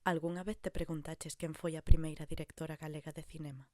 Algunha vez te preguntaches quen foi a primeira directora galega de cinema?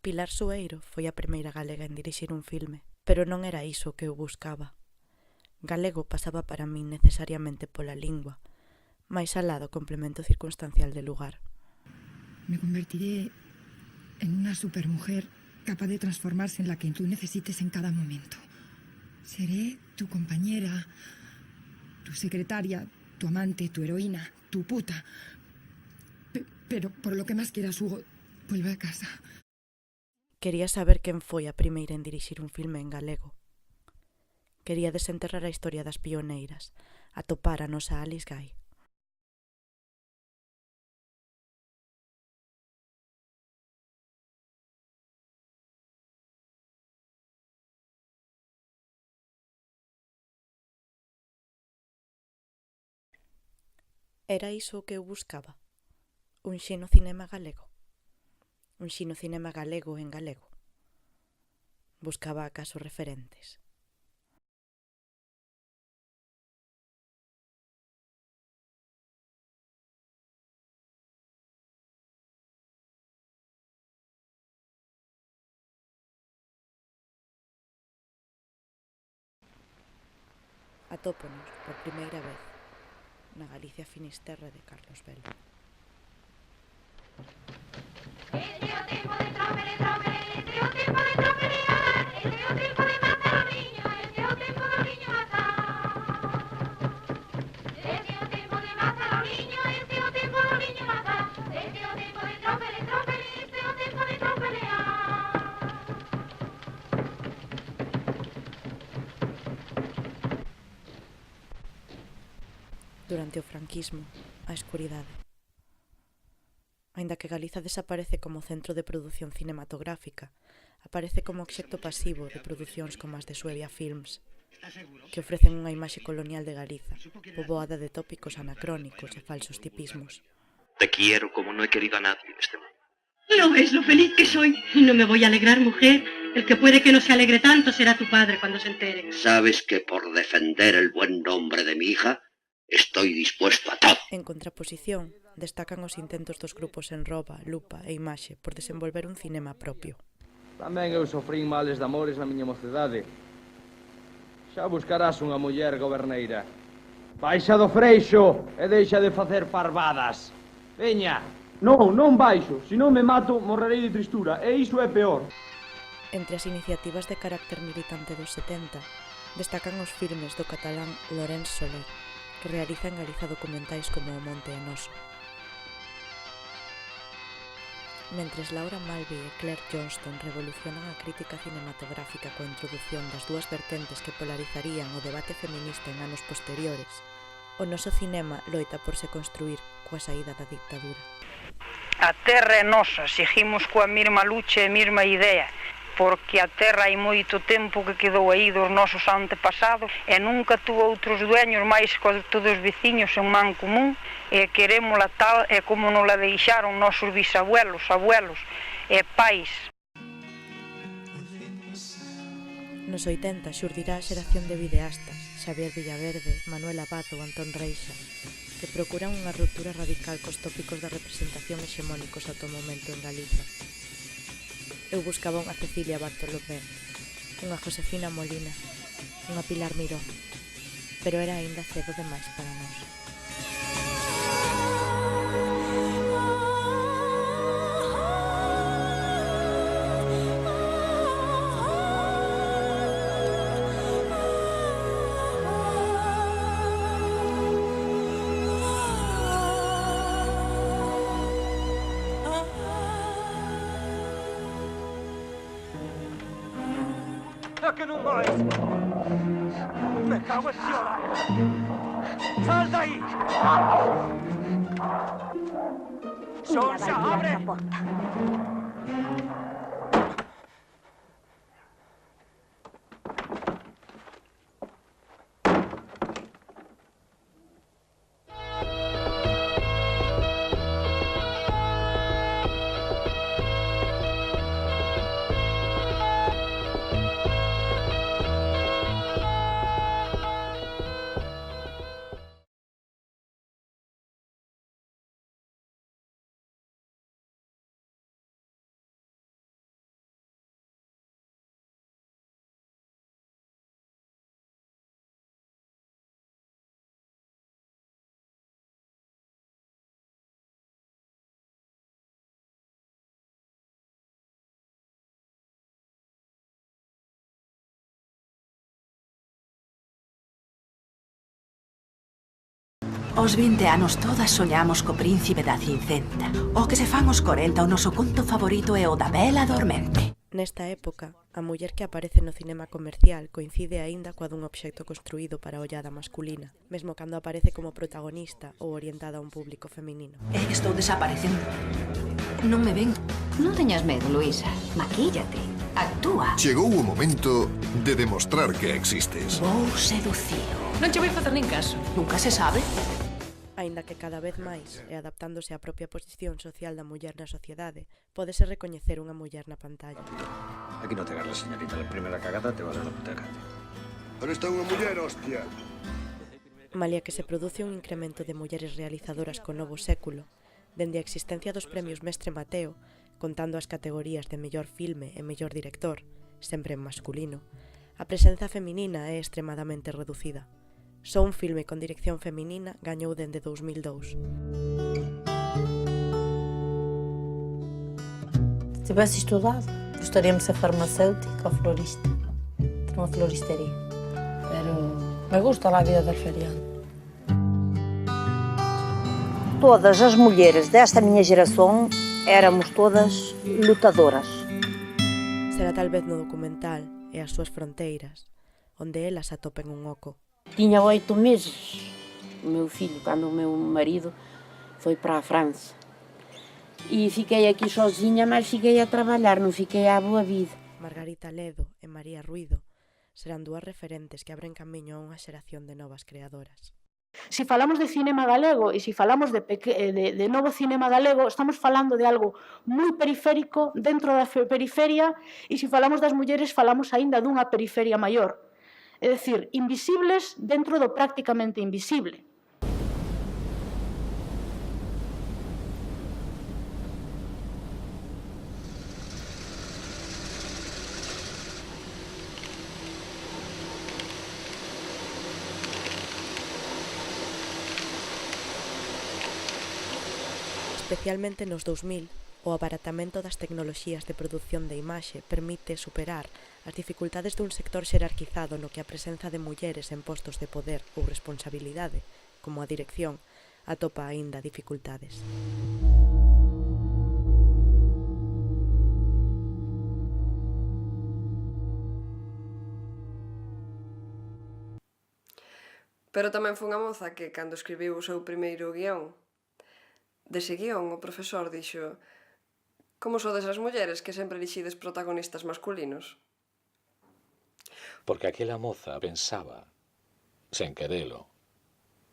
Pilar Sueiro foi a primeira galega en dirixir un filme, pero non era iso o que eu buscaba. Galego pasaba para min necesariamente pola lingua, máis alá do complemento circunstancial de lugar. Me convertiré en una supermujer capaz de transformarse en la que tú necesites en cada momento. Seré tu compañera, tu secretaria, tu amante, tu heroína, tu puta. Pero por lo que más quieras, Hugo, vuelve a casa. Quería saber quen foi a primeira en dirixir un filme en galego. Quería desenterrar a historia das pioneiras, atopar a nosa Alice Guy. Era iso o que eu buscaba? Un xenocinema galego? Un xenocinema galego en galego? Buscaba acaso referentes? Atóponos, por primeira vez, na Galicia finisterra de Carlos Velo. Durante o franquismo, a escuridade. Aínda que Galiza desaparece como centro de produción cinematográfica, aparece como obxecto pasivo de producións como as de Suevia Films, que ofrecen unha imaxe colonial de Galiza, poboada de tópicos anacrónicos e falsos tipismos. Te quiero como no he querido a nadie en este mundo. ¿No ves lo feliz que soy? Y no me voy a alegrar, mujer. El que puede que no se alegre tanto será tu padre cuando se entere. ¿Sabes que por defender el buen nombre de mi hija estoy dispuesto a todo? En contraposición, destacan os intentos dos grupos en Roba, Lupa e Imaxe por desenvolver un cinema propio. Tamén eu sofrín males de amores na miña mocedade. Xa buscarás unha muller goberneira. Baixa do freixo e deixa de facer parvadas. Veña. Non baixo. Se non me mato, morrerei de tristura. E iso é peor. Entre as iniciativas de carácter militante dos 70, destacan os filmes do catalán Lorenz Soler, que realiza en Galiza documentais como O Monte é Noso. Mentres Laura Mulvey e Claire Johnston revolucionan a crítica cinematográfica coa introdución das dúas vertentes que polarizarían o debate feminista en anos posteriores, o noso cinema loita por se construir coa saída da dictadura. A terra é nosa, seguimos coa mesma lucha e a mesma idea, porque a terra hai moito tempo que quedou aí dos nosos antepasados e nunca tuvo outros dueños máis que todos os veciños en man común e querémola tal e como nos la deixaron nosos bisabuelos, abuelos e pais. Nos 80 xurdirá a xeración de videastas, Xavier Villaverde, Manuel Abad ou Antón Reixa, que procuran unha ruptura radical cos tópicos da representación hexemónicos ata o momento en Galiza. Eu buscaba unha Cecilia Bartolomé, unha Josefina Molina, unha Pilar Miró. pero era aínda cedo demais para nós. É que non vais! Me cago en xora! Sal daí! Sonxa, abre! Aos 20 anos todas soñamos co príncipe da Cincenta. O que se fan os 40, o noso conto favorito é o da Bela Dormente. Nesta época, a muller que aparece no cinema comercial coincide aínda coa dun obxecto construído para a ollada masculina, mesmo cando aparece como protagonista ou orientada a un público feminino. Estou desaparecendo. Non me ven. Non teñas medo, Luísa. Maquíllate. Actúa. Chegou o momento de demostrar que existes. Vou seducilo. Non che vai facer nin caso. Nunca se sabe. Aínda que cada vez máis, e adaptándose á propia posición social da muller na sociedade, pódese recoñecer unha muller na pantalla. Aquí no te agarras, señorita. La primera cagada te vas a la puteca. Pero está unha muller, hostia. Malia que se produce un incremento de mulleres realizadoras co novo século, dende a existencia dos premios Mestre Mateo, contando as categorías de mellor filme e mellor director, sempre en masculino, a presenza feminina é extremadamente reducida. Só un filme con dirección feminina gañou dende 2002. Se tivesse estudado, gostaria de ser farmacéutica ou florista. Ter unha floristería. Pero me gusta a vida del feriado. Todas as mulleres desta minha geração éramos todas lutadoras. Será tal vez no documental e as súas fronteiras, onde elas atopen un oco. Tinha 8 meses, o meu filho, cando o meu marido foi para a França. E fiquei aquí sozinha, mas fiquei a trabalhar, non fiquei á boa vida. Margarita Ledo e María Ruido serán dúas referentes que abren camiño a unha xeración de novas creadoras. Si falamos de cinema galego e si falamos de novo cinema galego, estamos falando de algo moi periférico dentro da periferia, e se falamos das mulleres falamos aínda dunha periferia maior. É dicir, invisibles dentro do prácticamente invisible. Especialmente nos 2000, o abaratamento das tecnoloxías de produción de imaxe permite superar as dificultades dun sector xerarquizado no que a presenza de mulleres en postos de poder ou responsabilidade, como a dirección, atopa aínda dificultades. Pero tamén foi unha moza que, cando escribiu o seu primeiro guión, dese guión o profesor dixo: como sodes as mulleres que sempre elixides protagonistas masculinos? Porque aquela moza pensaba, sen querelo,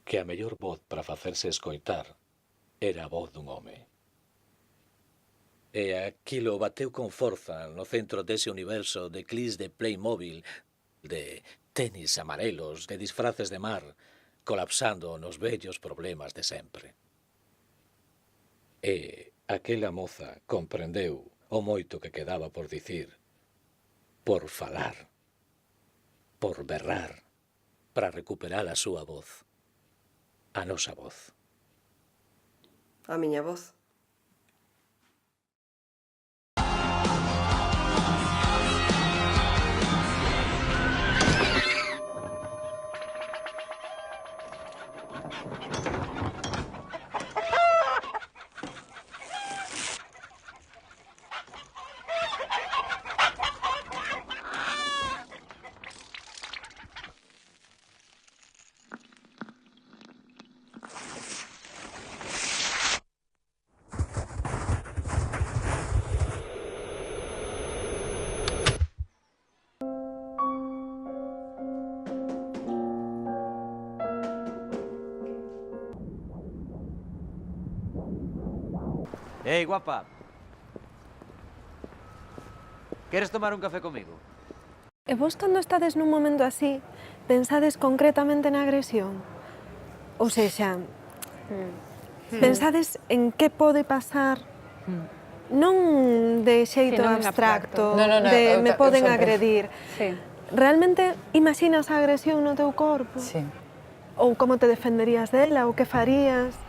que a mellor voz para facerse escoitar era a voz dun home. E aquilo bateu con forza no centro dese universo de clips de Playmobil, de tenis amarelos, de disfraces de mar, colapsando nos vellos problemas de sempre. E aquela moza comprendeu o moito que quedaba por dicir, por falar, por berrar, para recuperar a súa voz. A nosa voz. A miña voz. Ei, guapa. Queres tomar un café comigo? E vos, cando estades nun momento así, pensades concretamente na agresión? Ou sexa, pensades en que pode pasar, non de xeito abstracto, de me poden agredir. Realmente imaxinas a agresión no teu corpo? Ou como te defenderías dela, ou que farías?